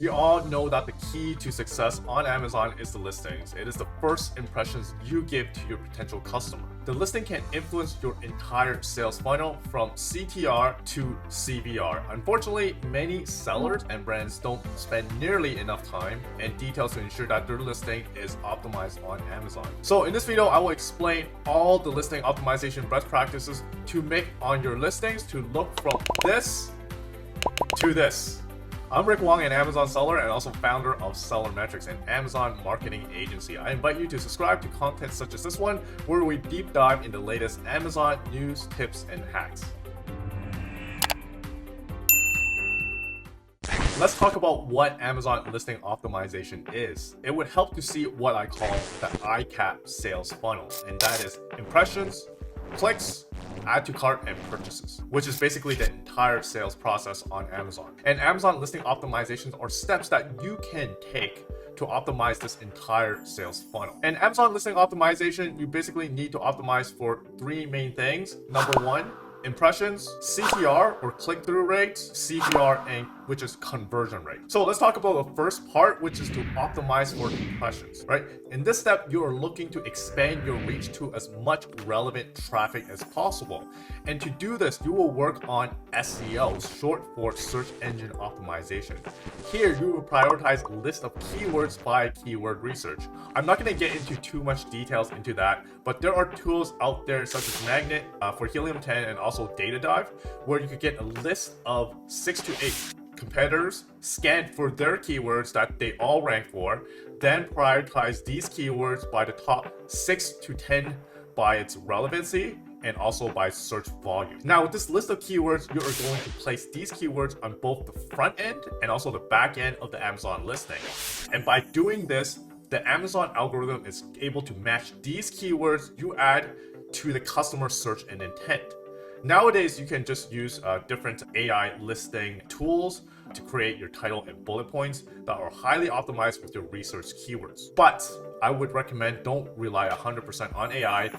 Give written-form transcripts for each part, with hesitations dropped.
We all know that the key to success on Amazon is the listings. It is the first impressions you give to your potential customer. The listing can influence your entire sales funnel from CTR to CVR. Unfortunately, many sellers and brands don't spend nearly enough time and details to ensure that their listing is optimized on Amazon. So in this video, I will explain all the listing optimization best practices to make on your listings to look from this to this. I'm Rick Wong, an Amazon seller and also founder of SellerMetrics, an Amazon marketing agency. I invite you to subscribe to content such as this one, where we deep dive into the latest Amazon news, tips, and hacks. Let's talk about what Amazon listing optimization is. It would help to see what I call the ICAP sales funnel, and that is impressions, clicks, add to cart, and purchases, which is basically the entire sales process on Amazon. And Amazon listing optimizations are steps that you can take to optimize this entire sales funnel. And Amazon listing optimization, you basically need to optimize for three main things. Number one, impressions, CTR or click-through rates, CVR, and which is conversion rate. So let's talk about the first part, which is to optimize for impressions, right? In this step, you are looking to expand your reach to as much relevant traffic as possible. And to do this, you will work on SEO, short for search engine optimization. Here, you will prioritize a list of keywords by keyword research. I'm not going to get into too much details into that, but there are tools out there such as Magnet for Helium 10 and also Data Dive, where you could get a list of 6 to 8 competitors, scan for their keywords that they all rank for, then prioritize these keywords by the top 6 to 10 by its relevancy and also by search volume. Now with this list of keywords, you are going to place these keywords on both the front end and also the back end of the Amazon listing. And by doing this, the Amazon algorithm is able to match these keywords you add to the customer search and intent. Nowadays, you can just use different AI listing tools to create your title and bullet points that are highly optimized with your research keywords. But I would recommend don't rely 100% on AI.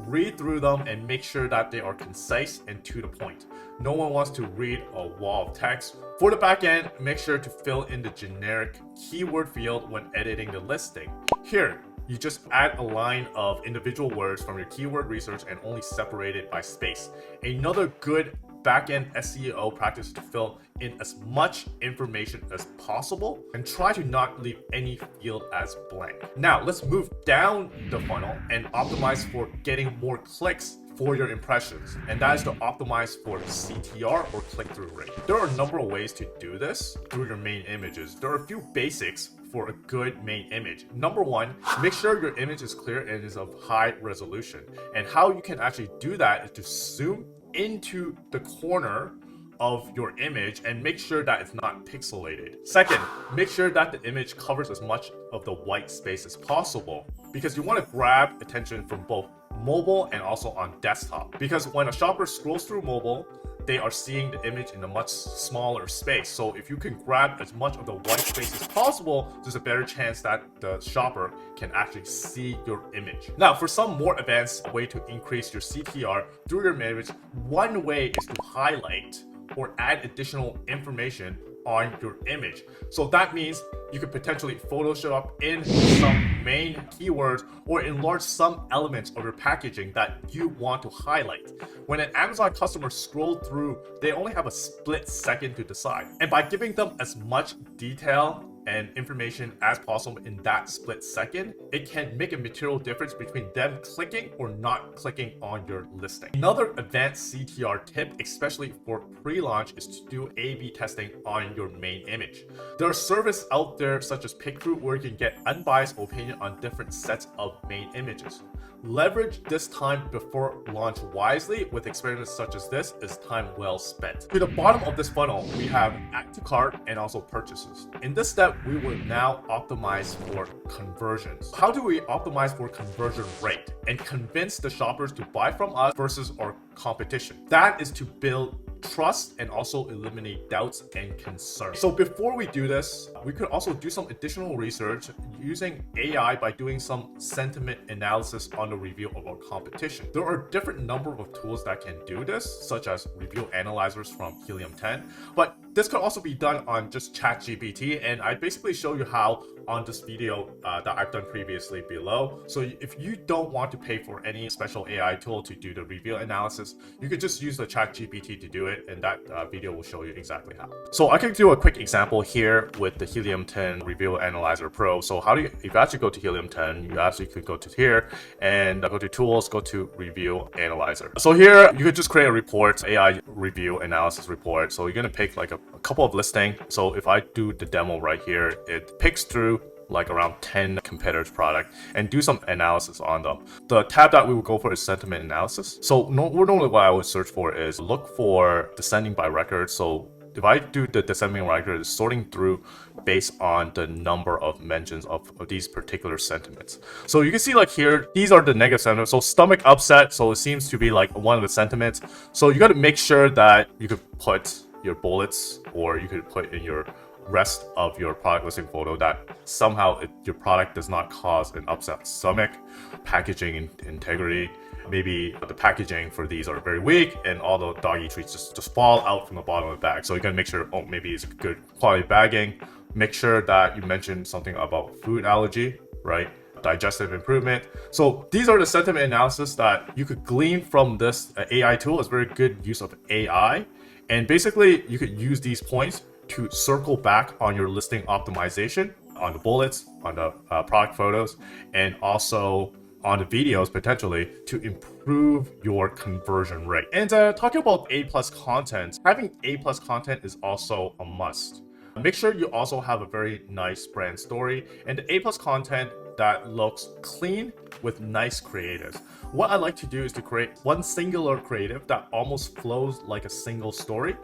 Read through them and make sure that they are concise and to the point. No one wants to read a wall of text. For the back end, make sure to fill in the generic keyword field when editing the listing. Here, you just add a line of individual words from your keyword research and only separate it by space. Another good back-end SEO practice to fill in as much information as possible and try to not leave any field as blank. Now let's move down the funnel and optimize for getting more clicks for your impressions, and that is to optimize for CTR or click-through rate. There are a number of ways to do this through your main images. There are a few basics for a good main image. Number one, make sure your image is clear and is of high resolution. And how you can actually do that is to zoom into the corner of your image and make sure that it's not pixelated. Second, make sure that the image covers as much of the white space as possible, because you want to grab attention from both mobile and also on desktop. Because when a shopper scrolls through mobile, they are seeing the image in a much smaller space. So if you can grab as much of the white space as possible, there's a better chance that the shopper can actually see your image. Now, for some more advanced way to increase your CTR through your image, one way is to highlight or add additional information on your image. So that means you could potentially Photoshop in some main keywords or enlarge some elements of your packaging that you want to highlight. When an Amazon customer scrolls through, they only have a split second to decide. And by giving them as much detail and information as possible in that split second, it can make a material difference between them clicking or not clicking on your listing. Another advanced CTR tip, especially for pre-launch, is to do A/B testing on your main image. There are services out there such as Pickfruit where you can get unbiased opinion on different sets of main images. Leverage this time before launch wisely. With experiments such as this is time well spent. To the bottom of this funnel, we have add to cart and also purchases. In this step, we will now optimize for conversions. How do we optimize for conversion rate and convince the shoppers to buy from us versus our competition? That is to build trust and also eliminate doubts and concerns. So before we do this, we could also do some additional research using AI by doing some sentiment analysis on the review of our competition. There are different number of tools that can do this, such as review analyzers from Helium 10, but This could also be done on just ChatGPT, and I basically show you how on this video that I've done previously below. So if you don't want to pay for any special AI tool to do the review analysis, you could just use the ChatGPT to do it, and that video will show you exactly how. So I can do a quick example here with the Helium 10 Review Analyzer Pro. So if you actually go to Helium 10, you actually could go to here and go to Tools, go to Review Analyzer. So here you could just create a report, AI review analysis report. So you're gonna pick like a couple of listings. So if I do the demo right here, it picks through like around 10 competitors' product and do some analysis on them. The tab that we would go for is sentiment analysis. So normally what I would search for is look for descending by record. So if I do the descending record, it's sorting through based on the number of mentions of these particular sentiments. So you can see like here, these are the negative sentiments. So stomach upset, so it seems to be like one of the sentiments. So you got to make sure that you could put your bullets, or you could put in your rest of your product listing photo that somehow your product does not cause an upset stomach, packaging integrity. Maybe the packaging for these are very weak and all the doggy treats just fall out from the bottom of the bag. So you gotta make sure, oh, maybe it's good quality bagging. Make sure that you mention something about food allergy, right? Digestive improvement. So these are the sentiment analysis that you could glean from this AI tool. It's very good use of AI. And basically you could use these points to circle back on your listing optimization, on the bullets, on the product photos, and also on the videos potentially to improve your conversion rate. And talking about A+ content, having A+ content is also a must. Make sure you also have a very nice brand story and the A+ content that looks clean with nice creatives. What I like to do is to create one singular creative that almost flows like a single story.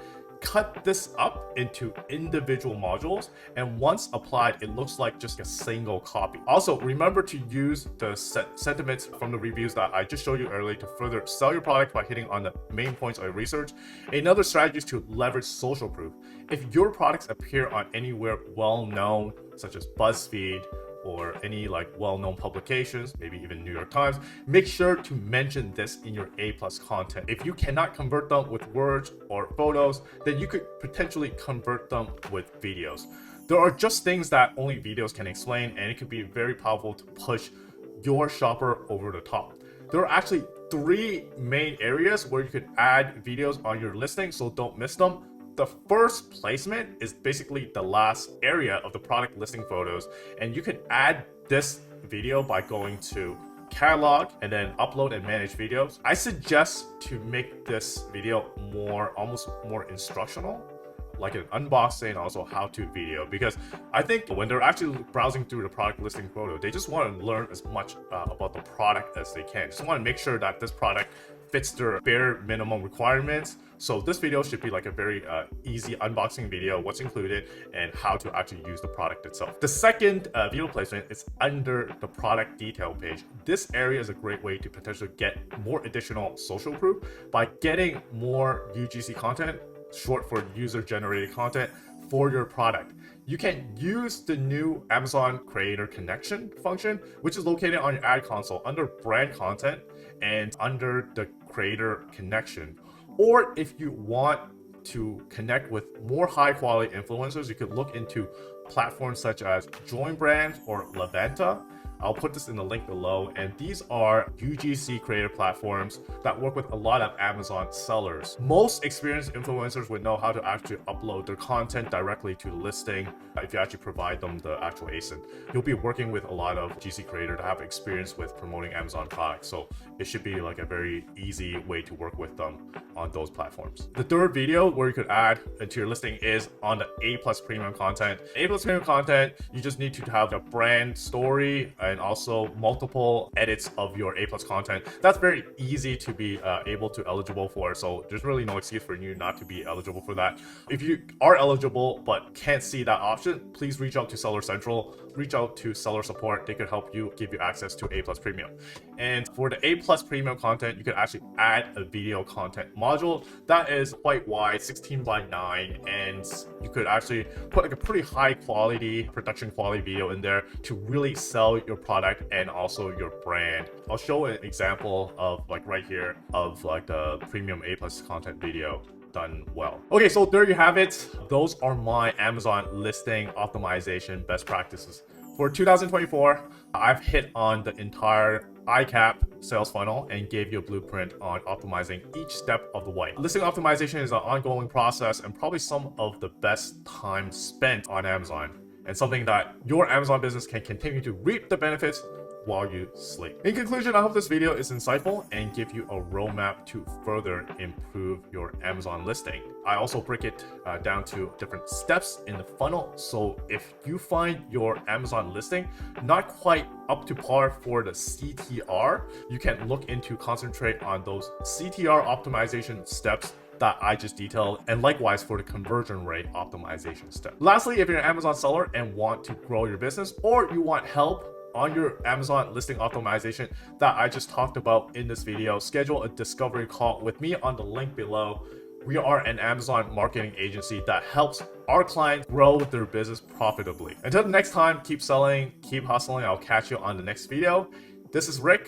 Cut this up into individual modules, and once applied, it looks like just a single copy. Also, remember to use the sentiments from the reviews that I just showed you earlier to further sell your product by hitting on the main points of your research. Another strategy is to leverage social proof. If your products appear on anywhere well-known, such as BuzzFeed, or any like well-known publications, maybe even New York Times, make sure to mention this in your A+ content. If you cannot convert them with words or photos, then you could potentially convert them with videos. There are just things that only videos can explain, and it could be very powerful to push your shopper over the top. There are actually 3 main areas where you could add videos on your listing, so don't miss them. The first placement is basically the last area of the product listing photos, and you can add this video by going to catalog and then upload and manage videos. I suggest to make this video almost more instructional, like an unboxing, also how-to video, because I think when they're actually browsing through the product listing photo, they just want to learn as much about the product as they can. Just want to make sure that this product fits their bare minimum requirements. So this video should be like a very easy unboxing video, what's included and how to actually use the product itself. The second video placement is under the product detail page. This area is a great way to potentially get more additional social proof by getting more UGC content, short for user generated content, for your product. You can use the new Amazon Creator Connection function, which is located on your ad console under brand content and under the Creator Connection. Or if you want to connect with more high quality influencers, you could look into platforms such as Join Brands or Levanta. I'll put this in the link below, and these are UGC creator platforms that work with a lot of Amazon sellers. Most experienced influencers would know how to actually upload their content directly to the listing if you actually provide them the actual ASIN. You'll be working with a lot of GC creators that have experience with promoting Amazon products, so it should be like a very easy way to work with them on those platforms. The third video where you could add into your listing is on the A+ premium content. A+ premium content, you just need to have a brand story and also multiple edits of your A+ content. That's very easy to be able to eligible for, so there's really no excuse for you not to be eligible for that. If you are eligible but can't see that option, please reach out to Seller Central, reach out to seller support. They could help you, give you access to A+ premium. And for the A+ premium content, you can actually add a video content module that is quite wide, 16:9, and you could actually put like a pretty high quality, production quality video in there to really sell your product and also your brand. I'll show an example of like right here of like the premium A+ content video done well. Okay, so there you have it. Those are my Amazon listing optimization best practices. For 2024, I've hit on the entire ICAP sales funnel and gave you a blueprint on optimizing each step of the way. Listing optimization is an ongoing process and probably some of the best time spent on Amazon, and something that your Amazon business can continue to reap the benefits while you sleep. In conclusion, I hope this video is insightful and give you a roadmap to further improve your Amazon listing. I also break it down to different steps in the funnel. So if you find your Amazon listing not quite up to par for the CTR, you can look into concentrate on those CTR optimization steps that I just detailed, and likewise for the conversion rate optimization step. Lastly, if you're an Amazon seller and want to grow your business, or you want help on your Amazon listing optimization that I just talked about in this video, schedule a discovery call with me on the link below. We are an Amazon marketing agency that helps our clients grow their business profitably. Until the next time, keep selling, keep hustling. I'll catch you on the next video. This is Rick.